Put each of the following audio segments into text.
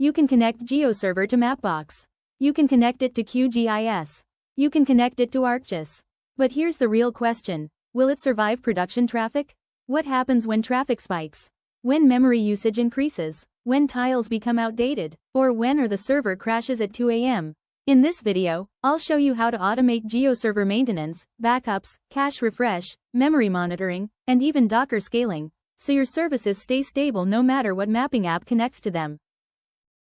You can connect GeoServer to Mapbox. You can connect it to QGIS. You can connect it to ArcGIS. But here's the real question. Will it survive production traffic? What happens when traffic spikes? When memory usage increases? When tiles become outdated? Or when the server crashes at 2 a.m.? In this video, I'll show you how to automate GeoServer maintenance, backups, cache refresh, memory monitoring, and even Docker scaling, so your services stay stable no matter what mapping app connects to them.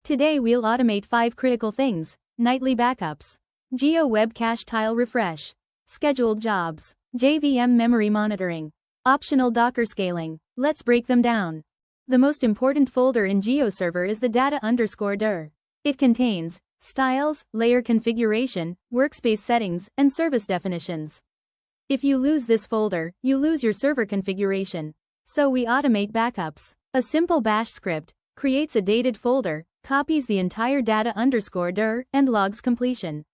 Today we'll automate 5 critical things: nightly backups, GeoWebCache tile refresh, scheduled jobs, JVM memory monitoring, optional Docker scaling. Let's break them down. The most important folder in GeoServer is the data_dir. It contains styles, layer configuration, workspace settings, and service definitions. If you lose this folder, you lose your server configuration. So we automate backups. A simple bash script creates a dated folder, copies the entire data_dir, and logs completion.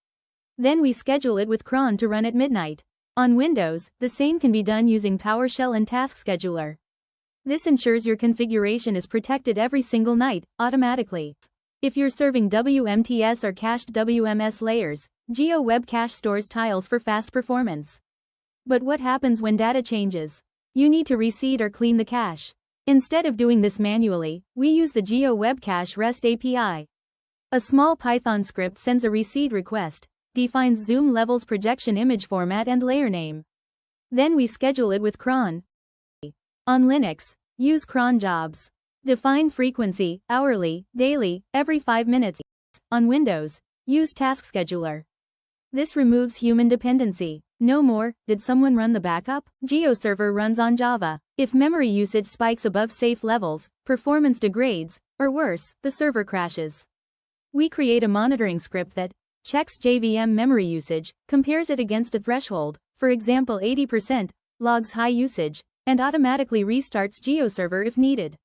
Then we schedule it with cron to run at midnight. On Windows, the same can be done using PowerShell and Task Scheduler. This ensures your configuration is protected every single night, automatically. If you're serving WMTS or cached WMS layers, GeoWebCache stores tiles for fast performance. But what happens when data changes? You need to reseed or clean the cache. Instead of doing this manually, we use the GeoWebCache REST API. A small Python script sends a reseed request, defines zoom levels, projection image format, and layer name. Then we schedule it with cron. On Linux, use cron jobs. Define frequency, hourly, daily, every 5 minutes. On Windows, use Task Scheduler. This removes human dependency. No more, did someone run the backup? GeoServer runs on Java. If memory usage spikes above safe levels, performance degrades, or worse, the server crashes. We create a monitoring script that checks JVM memory usage, compares it against a threshold, for example 80%, logs high usage, and automatically restarts GeoServer if needed.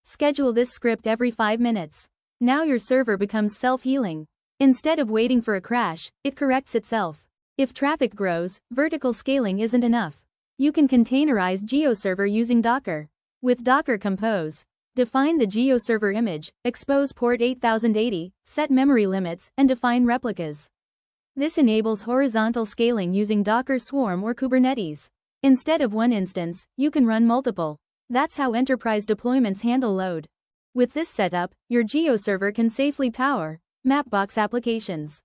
Schedule this script every 5 minutes. Now your server becomes self-healing. Instead of waiting for a crash, it corrects itself. If traffic grows, vertical scaling isn't enough. You can containerize GeoServer using Docker. With Docker Compose, define the GeoServer image, expose port 8080, set memory limits, and define replicas. This enables horizontal scaling using Docker Swarm or Kubernetes. Instead of one instance, you can run multiple. That's how enterprise deployments handle load. With this setup, your GeoServer can safely power Mapbox applications,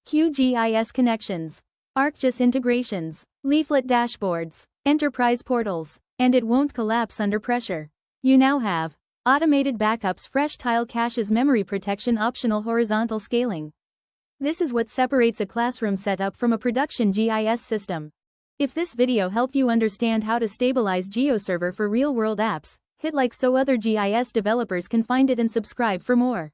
QGIS connections, ArcGIS integrations, leaflet dashboards, enterprise portals, and it won't collapse under pressure. You now have automated backups, fresh tile caches, memory protection, optional horizontal scaling. This is what separates a classroom setup from a production GIS system. If this video helped you understand how to stabilize GeoServer for real-world apps, hit like so other GIS developers can find it and subscribe for more.